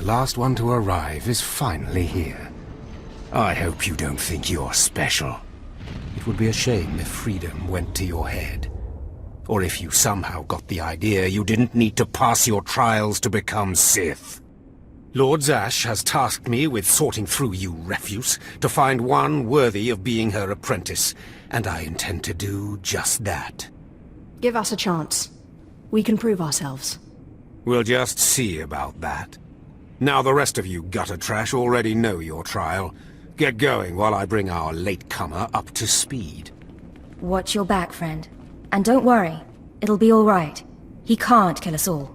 last one to arrive is finally here. I hope you don't think you're special. It would be a shame if freedom went to your head. Or if you somehow got the idea you didn't need to pass your trials to become Sith. Lord Zash has tasked me with sorting through you refuse to find one worthy of being her apprentice, and I intend to do just that. Give us a chance. We can prove ourselves. We'll just see about that. Now the rest of you gutter trash already know your trial. Get going while I bring our latecomer up to speed. Watch your back, friend. And don't worry, it'll be all right. He can't kill us all.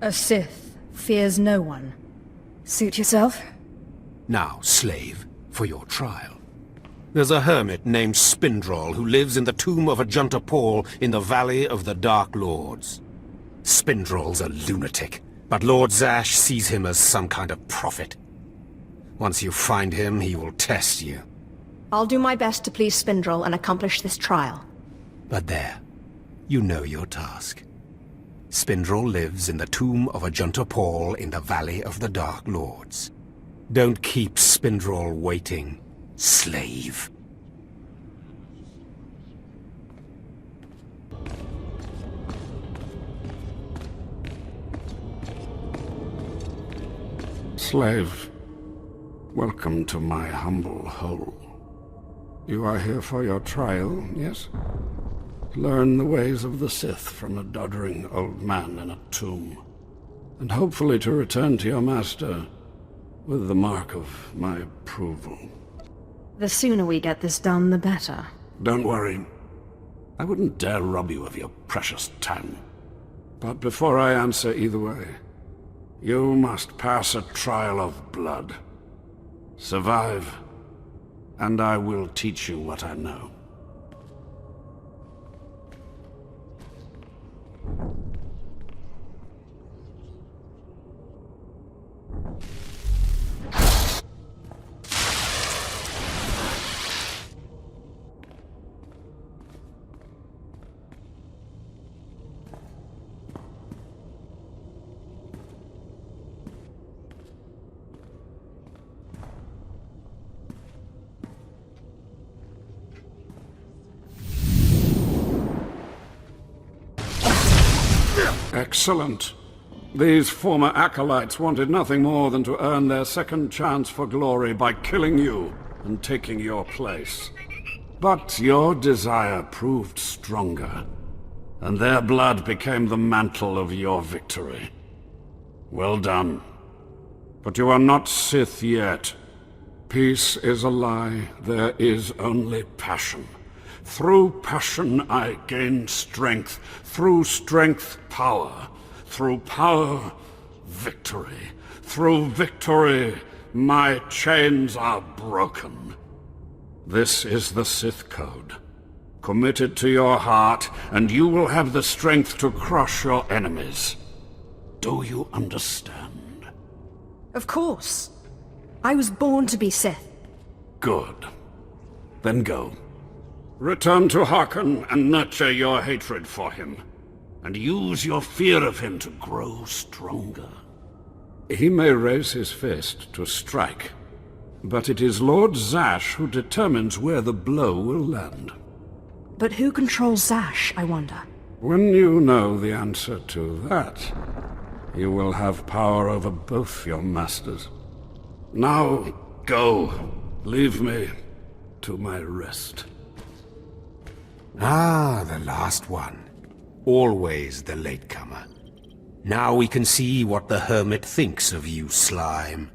A Sith fears no one. Suit yourself? Now, slave, for your trial. There's a hermit named Spindrol who lives in the tomb of a Junta Paul in the Valley of the Dark Lords. Spindrol's a lunatic, but Lord Zash sees him as some kind of prophet. Once you find him, he will test you. I'll do my best to please Spindrol and accomplish this trial. But there, you know your task. Spindrol lives in the tomb of a Junta Paul in the Valley of the Dark Lords. Don't keep Spindrol waiting, slave. Slave, welcome to my humble hole. You are here for your trial, yes? Learn the ways of the Sith from a doddering old man in a tomb, and hopefully to return to your master with the mark of my approval. The sooner we get this done, the better. Don't worry. I wouldn't dare rob you of your precious time. But before I answer either way, you must pass a trial of blood. Survive, and I will teach you what I know. Excellent. These former acolytes wanted nothing more than to earn their second chance for glory by killing you and taking your place. But your desire proved stronger, and their blood became the mantle of your victory. Well done. But you are not Sith yet. Peace is a lie. There is only passion. Through passion I gain strength. Through strength, power. Through power, victory. Through victory, my chains are broken. This is the Sith Code. Commit it to your heart, and you will have the strength to crush your enemies. Do you understand? Of course. I was born to be Sith. Good. Then go. Return to Harkon and nurture your hatred for him. And use your fear of him to grow stronger. He may raise his fist to strike, but it is Lord Zash who determines where the blow will land. But who controls Zash, I wonder? When you know the answer to that, you will have power over both your masters. Now, go. Leave me to my rest. Ah, the last one. Always the latecomer. Now we can see what the hermit thinks of you, slime.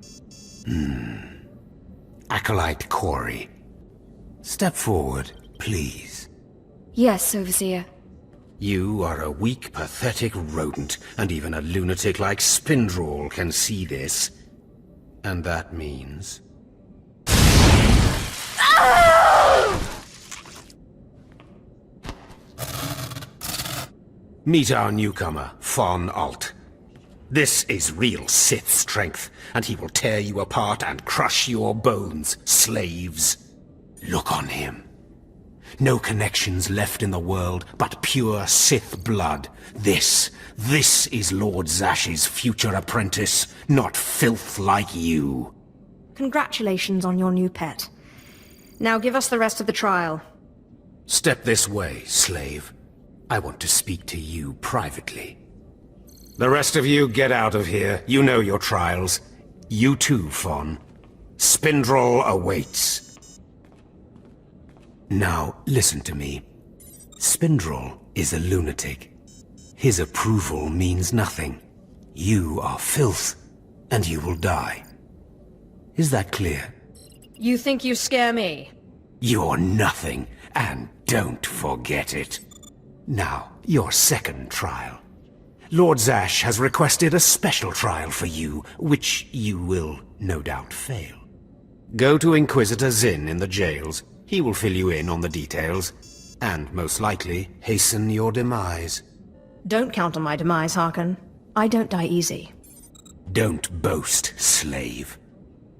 Acolyte Corey. Step forward, please. Yes, Overseer. You are a weak, pathetic rodent, and even a lunatic like Spindrol can see this. And that means... Meet our newcomer, Von Alt. This is real Sith strength, and he will tear you apart and crush your bones, slaves. Look on him. No connections left in the world, but pure Sith blood. This is Lord Zash's future apprentice, not filth like you. Congratulations on your new pet. Now give us the rest of the trial. Step this way, slave. I want to speak to you privately. The rest of you get out of here. You know your trials. You too, Fawn. Spindrel awaits. Now, listen to me. Spindrel is a lunatic. His approval means nothing. You are filth, and you will die. Is that clear? You think you scare me? You're nothing, and don't forget it. Now, your second trial. Lord Zash has requested a special trial for you, which you will no doubt fail. Go to Inquisitor Zin in the jails. He will fill you in on the details, and most likely hasten your demise. Don't count on my demise, Harkon. I don't die easy. Don't boast, slave.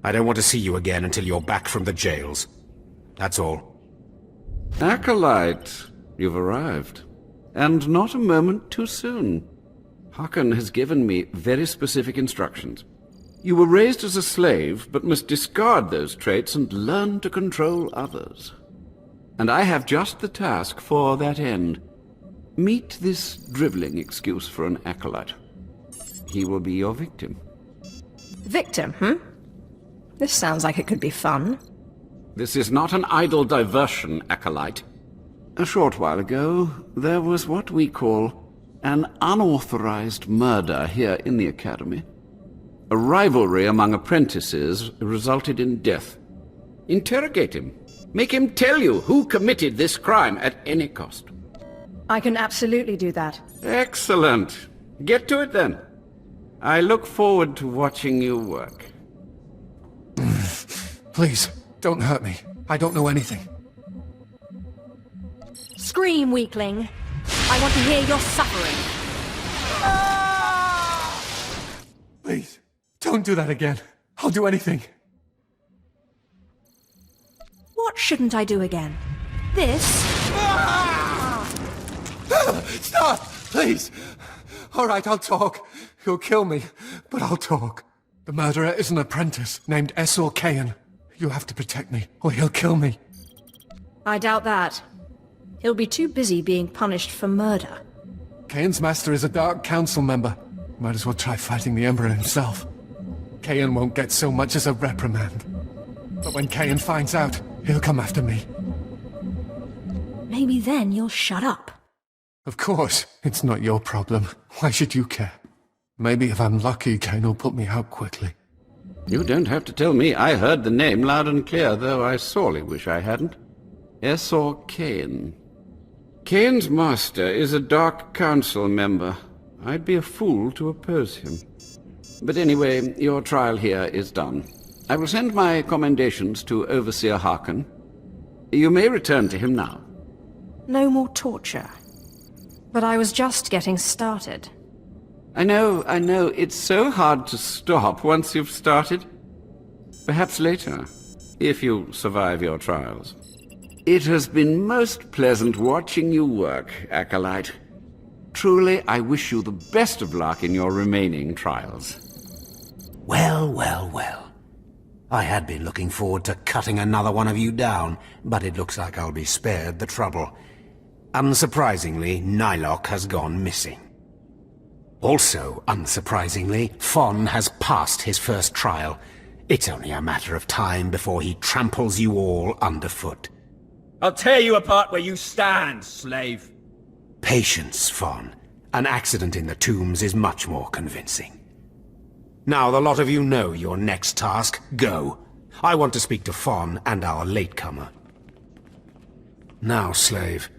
I don't want to see you again until you're back from the jails. That's all. Acolyte, you've arrived. And not a moment too soon. Harkon has given me very specific instructions. You were raised as a slave, but must discard those traits and learn to control others. And I have just the task for that end. Meet this drivelling excuse for an acolyte. He will be your victim. Victim, This sounds like it could be fun. This is not an idle diversion, acolyte. A short while ago, there was what we call an unauthorized murder here in the Academy. A rivalry among apprentices resulted in death. Interrogate him. Make him tell you who committed this crime at any cost. I can absolutely do that. Excellent. Get to it then. I look forward to watching you work. Please, don't hurt me. I don't know anything. Scream, weakling. I want to hear your suffering. Please, don't do that again. I'll do anything. What shouldn't I do again? This? Stop! Please! All right, I'll talk. He'll kill me, but I'll talk. The murderer is an apprentice named Esor Kayan. You have to protect me, or he'll kill me. I doubt that. He'll be too busy being punished for murder. Kayan's master is a Dark Council member. Might as well try fighting the Emperor himself. Kayan won't get so much as a reprimand. But when Kayan finds out, he'll come after me. Maybe then you'll shut up. Of course, it's not your problem. Why should you care? Maybe if I'm lucky, Kayan will put me out quickly. You don't have to tell me. I heard the name loud and clear, though I sorely wish I hadn't. Esor Kayan. Kayan's master is a Dark Council member. I'd be a fool to oppose him. But anyway, your trial here is done. I will send my commendations to Overseer Harkon. You may return to him now. No more torture. But I was just getting started. I know. It's so hard to stop once you've started. Perhaps later, if you survive your trials. It has been most pleasant watching you work, Acolyte. Truly, I wish you the best of luck in your remaining trials. Well, well, well. I had been looking forward to cutting another one of you down, but it looks like I'll be spared the trouble. Unsurprisingly, Nylock has gone missing. Also, unsurprisingly, Fon has passed his first trial. It's only a matter of time before he tramples you all underfoot. I'll tear you apart where you stand, slave. Patience, Fon. An accident in the tombs is much more convincing. Now the lot of you know your next task. Go. I want to speak to Fon and our latecomer. Now, slave.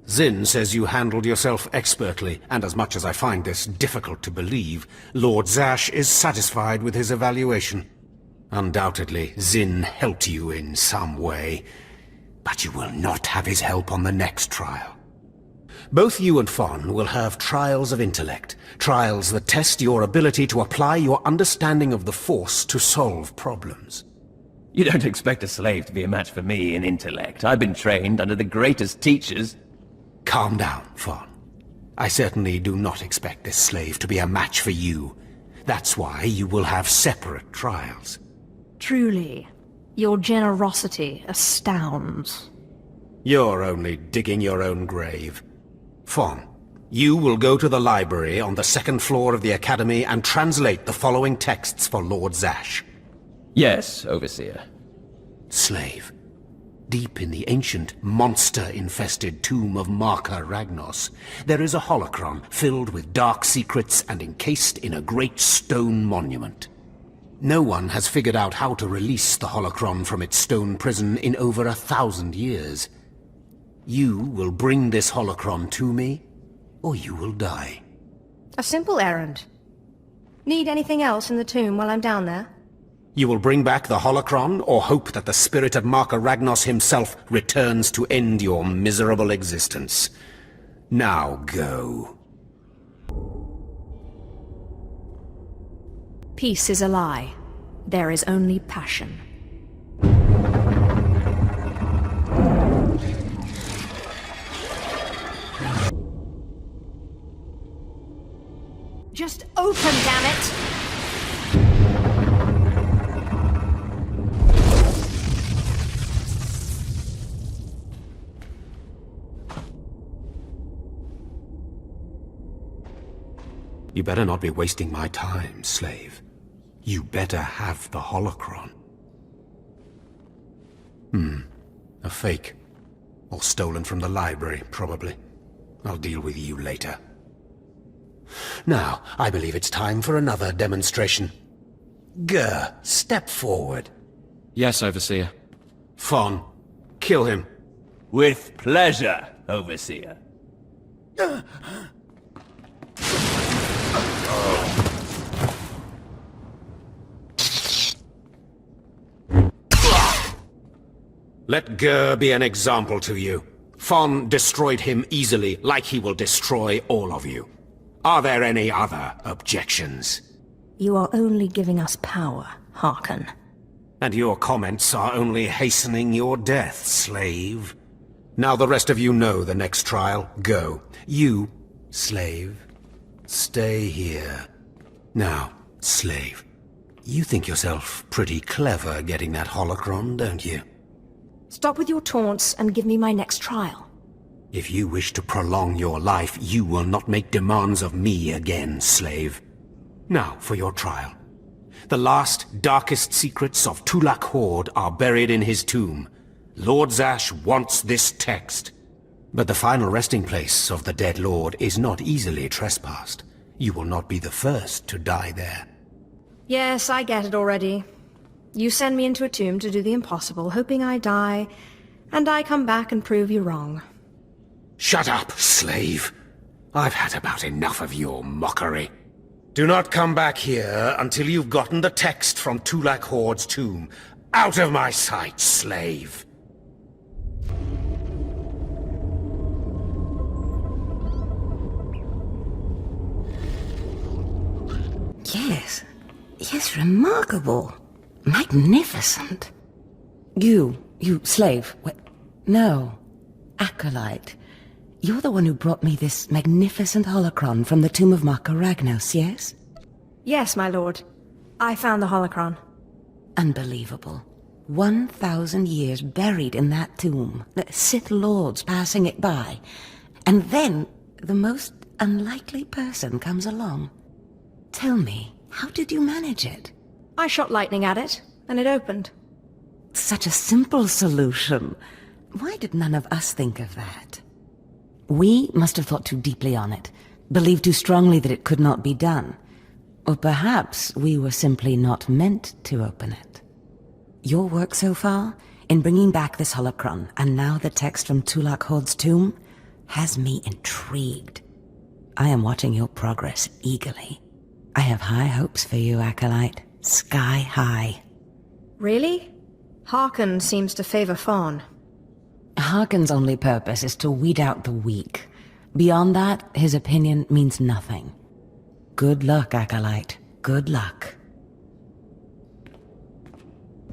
Zin says you handled yourself expertly, and as much as I find this difficult to believe, Lord Zash is satisfied with his evaluation. Undoubtedly, Zin helped you in some way, but you will not have his help on the next trial. Both you and Fon will have trials of intellect, trials that test your ability to apply your understanding of the Force to solve problems. You don't expect a slave to be a match for me in intellect. I've been trained under the greatest teachers. Calm down, Fawn. I certainly do not expect this slave to be a match for you. That's why you will have separate trials. Truly, your generosity astounds. You're only digging your own grave. Fawn, you will go to the library on the second floor of the Academy and translate the following texts for Lord Zash. Yes, Overseer. Slave. Deep in the ancient, monster-infested tomb of Marka Ragnos, there is a holocron filled with dark secrets and encased in a great stone monument. No one has figured out how to release the holocron from its stone prison in over 1,000 years. You will bring this holocron to me, or you will die. A simple errand. Need anything else in the tomb while I'm down there? You will bring back the holocron, or hope that the spirit of Marka Ragnos himself returns to end your miserable existence. Now go. Peace is a lie. There is only passion. Just open, damn it! You better not be wasting my time, slave. You better have the holocron. A fake. Or stolen from the library, probably. I'll deal with you later. Now, I believe it's time for another demonstration. Gur, step forward. Yes, Overseer. Fawn, kill him. With pleasure, Overseer. Let Gur be an example to you. Fawn destroyed him easily, like he will destroy all of you. Are there any other objections? You are only giving us power, Harkon. And your comments are only hastening your death, slave. Now the rest of you know the next trial. Go. You, slave, stay here. Now, slave, you think yourself pretty clever getting that holocron, don't you? Stop with your taunts and give me my next trial. If you wish to prolong your life, you will not make demands of me again, slave. Now, for your trial. The last, darkest secrets of Tulak Horde are buried in his tomb. Lord Zash wants this text. But the final resting place of the dead lord is not easily trespassed. You will not be the first to die there. Yes, I get it already. You send me into a tomb to do the impossible, hoping I die, and I come back and prove you wrong. Shut up, slave. I've had about enough of your mockery. Do not come back here until you've gotten the text from Tulak Horde's tomb. Out of my sight, slave. Yes, remarkable. Magnificent. You slave. No, acolyte. You're the one who brought me this magnificent holocron from the tomb of Marka Ragnos, yes? Yes, my lord. I found the holocron. Unbelievable. 1,000 years buried in that tomb. The Sith Lords passing it by. And then the most unlikely person comes along. Tell me, how did you manage it? I shot lightning at it, and it opened. Such a simple solution. Why did none of us think of that? We must have thought too deeply on it, believed too strongly that it could not be done. Or perhaps we were simply not meant to open it. Your work so far, in bringing back this holocron, and now the text from Tulak Horde's tomb, has me intrigued. I am watching your progress eagerly. I have high hopes for you, acolyte. Sky high. Really? Harkon seems to favor Fawn. Harkon's only purpose is to weed out the weak. Beyond that, his opinion means nothing. Good luck, acolyte. Good luck.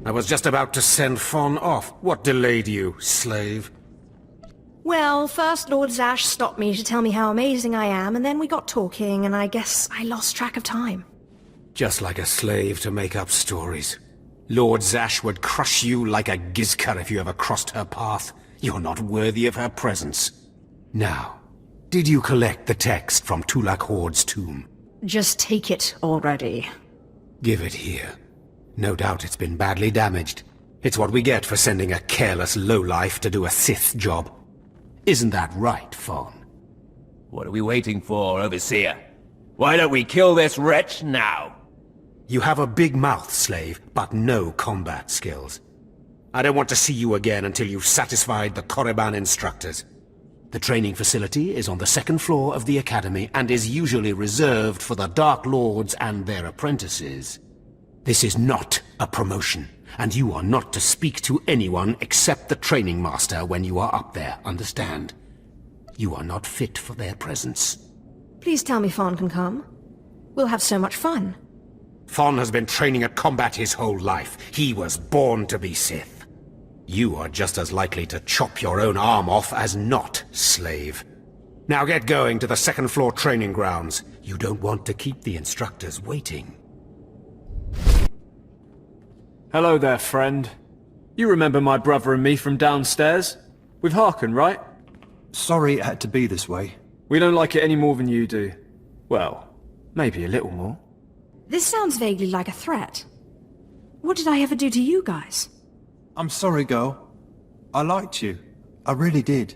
I was just about to send Fawn off. What delayed you, slave? Well, first Lord Zash stopped me to tell me how amazing I am, and then we got talking, and I guess I lost track of time. Just like a slave to make up stories. Lord Zash would crush you like a gizka if you ever crossed her path. You're not worthy of her presence. Now, did you collect the text from Tulak Horde's tomb? Just take it already. Give it here. No doubt it's been badly damaged. It's what we get for sending a careless lowlife to do a Sith job. Isn't that right, Fawn? What are we waiting for, Overseer? Why don't we kill this wretch now? You have a big mouth, slave, but no combat skills. I don't want to see you again until you've satisfied the Korriban instructors. The training facility is on the second floor of the Academy and is usually reserved for the Dark Lords and their apprentices. This is not a promotion, and you are not to speak to anyone except the training master when you are up there, understand? You are not fit for their presence. Please tell me Fawn can come. We'll have so much fun. Fawn has been training at combat his whole life. He was born to be Sith. You are just as likely to chop your own arm off as not, slave. Now get going to the second floor training grounds. You don't want to keep the instructors waiting. Hello there, friend. You remember my brother and me from downstairs? With Harken, right? Sorry it had to be this way. We don't like it any more than you do. Well, maybe a little more. This sounds vaguely like a threat. What did I ever do to you guys? I'm sorry, girl. I liked you. I really did.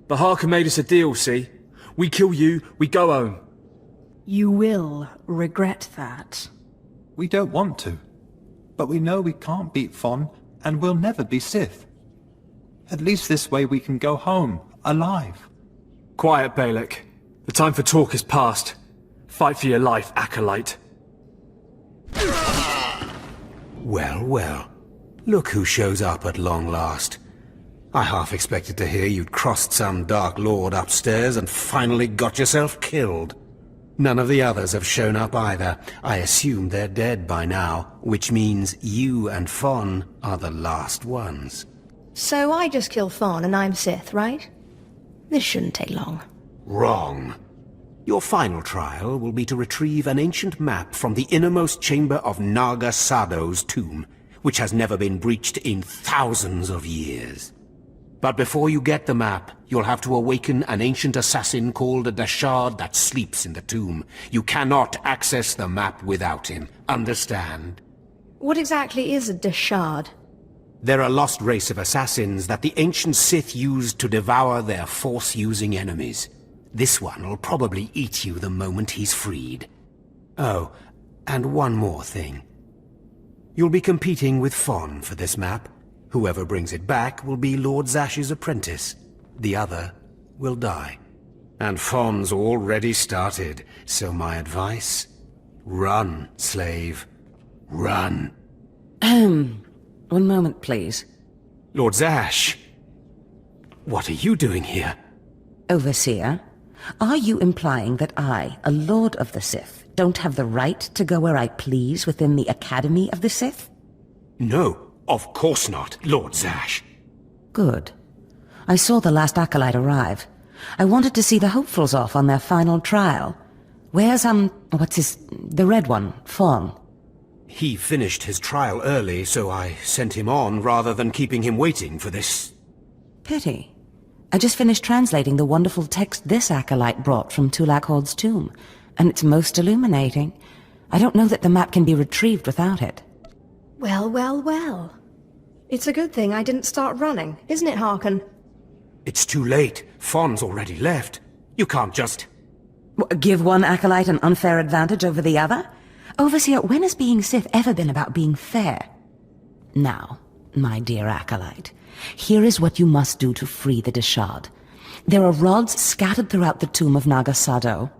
But Harken made us a deal, see? We kill you, we go home. You will regret that. We don't want to. But we know we can't beat Fon, and we'll never be Sith. At least this way we can go home, alive. Quiet, Balak. The time for talk is past. Fight for your life, Acolyte. Well, well. Look who shows up at long last. I half expected to hear you'd crossed some Dark Lord upstairs and finally got yourself killed. None of the others have shown up either. I assume they're dead by now, which means you and Fawn are the last ones. So I just kill Fawn and I'm Sith, right? This shouldn't take long. Wrong. Your final trial will be to retrieve an ancient map from the innermost chamber of Naga Sado's tomb, which has never been breached in thousands of years. But before you get the map, you'll have to awaken an ancient assassin called a Dashard that sleeps in the tomb. You cannot access the map without him. Understand? What exactly is a Dashard? They're a lost race of assassins that the ancient Sith used to devour their Force-using enemies. This one will probably eat you the moment he's freed. Oh, and one more thing. You'll be competing with Fawn for this map. Whoever brings it back will be Lord Zash's apprentice. The other will die. And Fawn's already started, so my advice? Run, slave. Run. One moment, please. Lord Zash! What are you doing here? Overseer, are you implying that I, a Lord of the Sith, don't have the right to go where I please within the Academy of the Sith? No, of course not, Lord Zash. Good. I saw the last acolyte arrive. I wanted to see the hopefuls off on their final trial. Where's, the red one, Fawn? He finished his trial early, so I sent him on rather than keeping him waiting for this. Pity. I just finished translating the wonderful text this acolyte brought from Tulak Horde's tomb, and it's most illuminating. I don't know that the map can be retrieved without it. Well, well, well. It's a good thing I didn't start running, isn't it, Harken? It's too late. Fawn's already left. You can't just... Give one acolyte an unfair advantage over the other? Overseer, when has being Sith ever been about being fair? Now, my dear acolyte, here is what you must do to free the Dashard. There are rods scattered throughout the tomb of Naga Sado.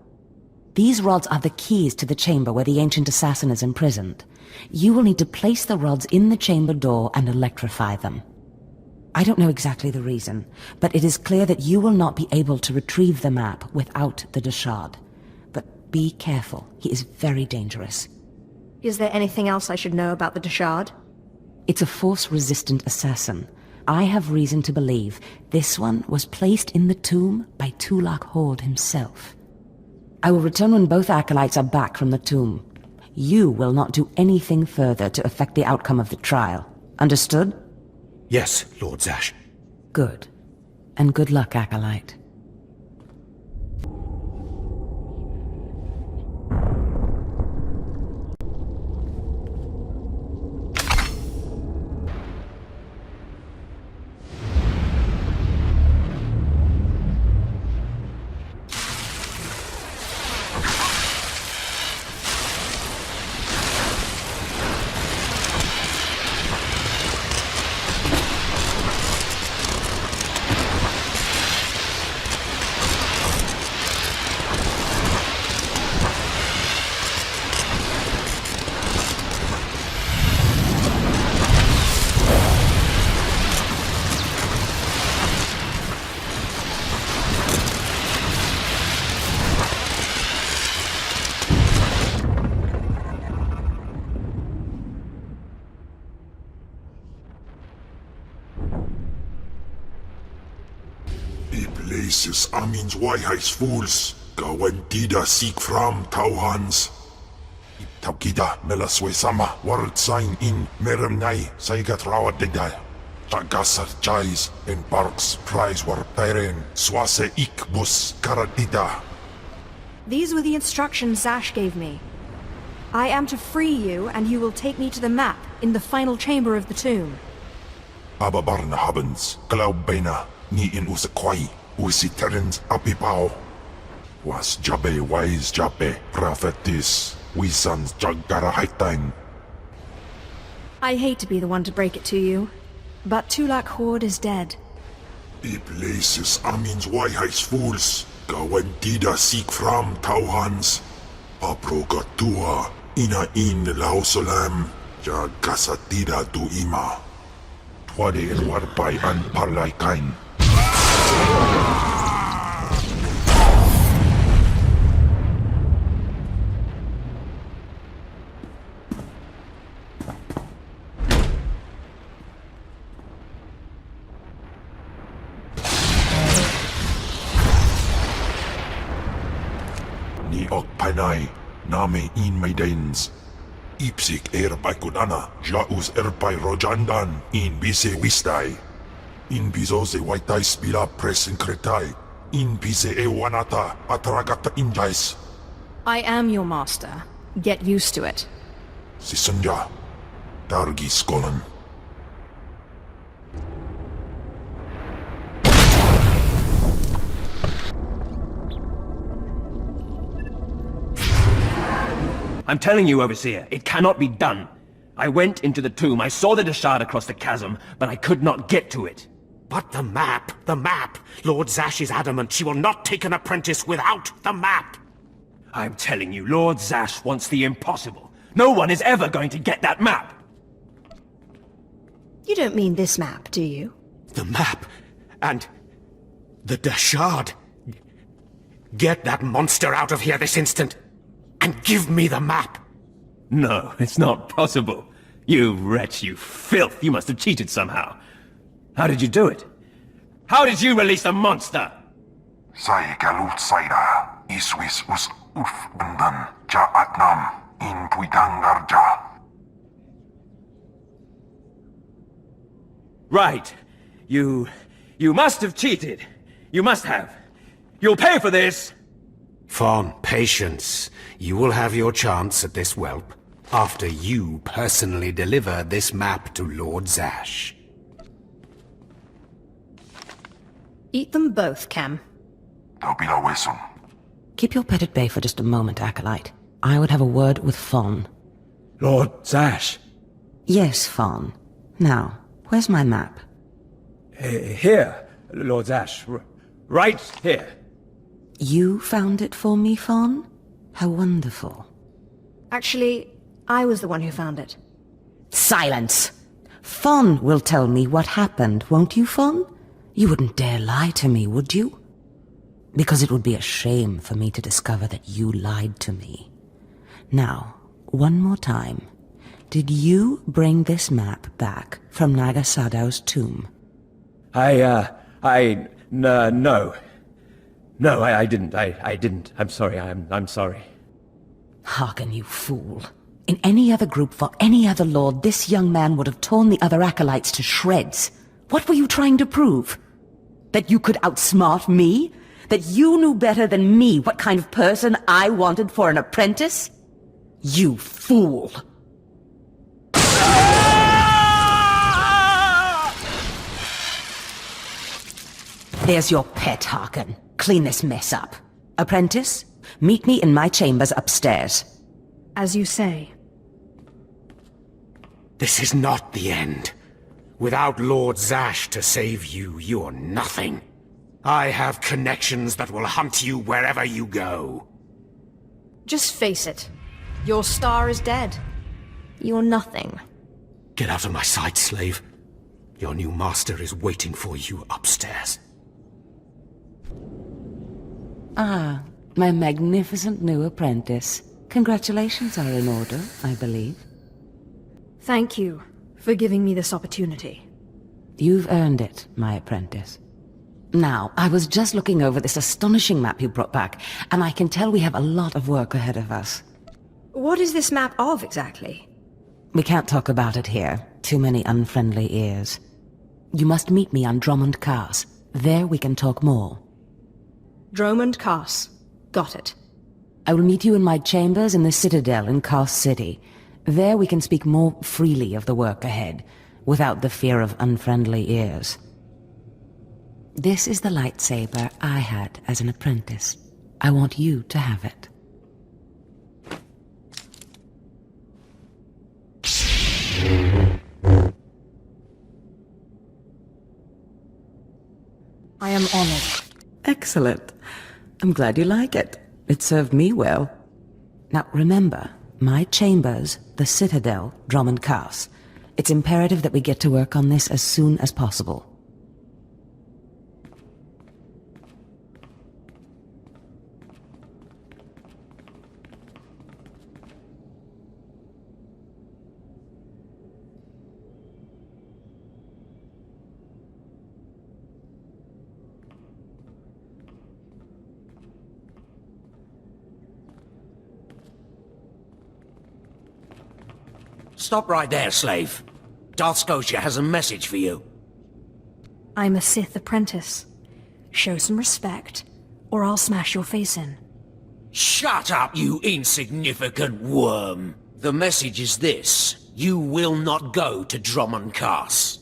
These rods are the keys to the chamber where the ancient assassin is imprisoned. You will need to place the rods in the chamber door and electrify them. I don't know exactly the reason, but it is clear that you will not be able to retrieve the map without the Dashard. But be careful, he is very dangerous. Is there anything else I should know about the Dashard? It's a Force-resistant assassin. I have reason to believe this one was placed in the tomb by Tulak Hord himself. I will return when both acolytes are back from the tomb. You will not do anything further to affect the outcome of the trial. Understood? Yes, Lord Zash. Good. And good luck, acolyte. Places amins wajhais fools, gawentida seek from tauhans. Iptaukida melaswe sama word sign in meremnai saigat rawadida. Tagasar chais en parks prize war peren swase ikbus karadida. These were the instructions Zash gave me. I am to free you, and you will take me to the map in the final chamber of the tomb. Ababarna habens, glaubena, ni in usakwai. Usi terens apipao. Was jabe wise jabe prophetis. Wisans jagara haitain. I hate to be the one to break it to you, but Tulak Hord is dead. I places amins wajhais fools. Gawentida seek from tauhans. Aprogatua ina in lausolam. Jagasatida tu ima. Twade el warpai an parlaikain. Ni ok panay, name in maidens. Ipsik erpaikunana, jaus erpai rojandan, in bise wistai. In bizoze waitais bila presinkretai. In bise ewanata atragata injais. I am your master. Get used to it. Sisunja. Dargi skolan. I'm telling you, Overseer, it cannot be done. I went into the tomb, I saw the Dashard across the chasm, but I could not get to it. But the map! Lord Zash is adamant she will not take an apprentice without the map! I'm telling you, Lord Zash wants the impossible. No one is ever going to get that map! You don't mean this map, do you? The map! And the Dashard! Get that monster out of here this instant! And give me the map! No, it's not possible. You wretch, you filth, you must have cheated somehow. How did you do it? How did you release the monster? Sai galut saira, iswis us uf bundan, ja atnam, in puidangarja. Right. You must have cheated. You must have. You'll pay for this! Fawn, patience. You will have your chance at this whelp, after you personally deliver this map to Lord Zash. Eat them both, Cam. Keep your pet at bay for just a moment, Acolyte. I would have a word with Fawn. Lord Zash. Yes, Fawn. Now, where's my map? Here, Lord Zash. Right here. You found it for me, Fawn? How wonderful. Actually, I was the one who found it. Silence! Fawn will tell me what happened, won't you, Fawn? You wouldn't dare lie to me, would you? Because it would be a shame for me to discover that you lied to me. Now, one more time. did you bring this map back from Nagasadow's tomb? No. No, I didn't. I didn't. I'm sorry. I'm sorry. Harken, you fool. In any other group for any other lord, this young man would have torn the other acolytes to shreds. What were you trying to prove? That you could outsmart me? That you knew better than me what kind of person I wanted for an apprentice? You fool! There's your pet, Harken. Clean this mess up. Apprentice, meet me in my chambers upstairs. As you say. This is not the end. Without Lord Zash to save you, you're nothing. I have connections that will hunt you wherever you go. Just face it. Your star is dead. You're nothing. Get out of my sight, slave. Your new master is waiting for you upstairs. Ah, my magnificent new apprentice. Congratulations are in order, I believe. Thank you for giving me this opportunity. You've earned it, my apprentice. Now, I was just looking over this astonishing map you brought back, and I can tell we have a lot of work ahead of us. What is this map of, exactly? We can't talk about it here. Too many unfriendly ears. You must meet me on Drummond Cars. There we can talk more. Drummond Cars. Got it. I will meet you in my chambers in the Citadel in Cars City. There we can speak more freely of the work ahead, without the fear of unfriendly ears. This is the lightsaber I had as an apprentice. I want you to have it. I am honored. Excellent. I'm glad you like it. It served me well. Now remember, my chambers, the Citadel, Drummond Cars. It's imperative that we get to work on this as soon as possible. Stop right there, slave. Darth Scotia has a message for you. I'm a Sith apprentice. Show some respect, or I'll smash your face in. Shut up, you insignificant worm. The message is this. You will not go to Drummond Cars.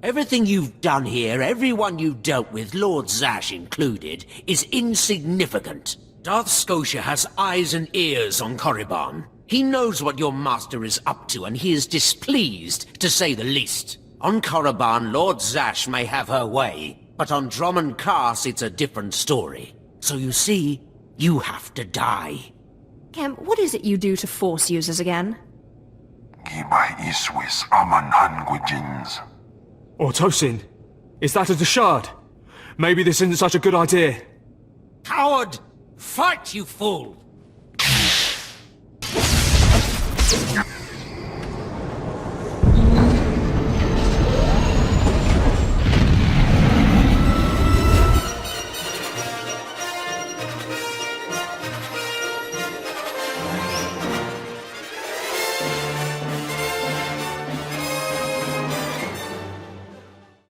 Everything you've done here, everyone you've dealt with, Lord Zash included, is insignificant. Darth Scotia has eyes and ears on Korriban. He knows what your master is up to, and he is displeased, to say the least. On Korriban, Lord Zash may have her way, but on Drummond Cars it's a different story. So you see, you have to die. Kemp, what is it you do to Force users again? Gibay iswis aman hangujins. Or Tosin, is that a Deshard? Maybe this isn't such a good idea. Coward! Fight, you fool!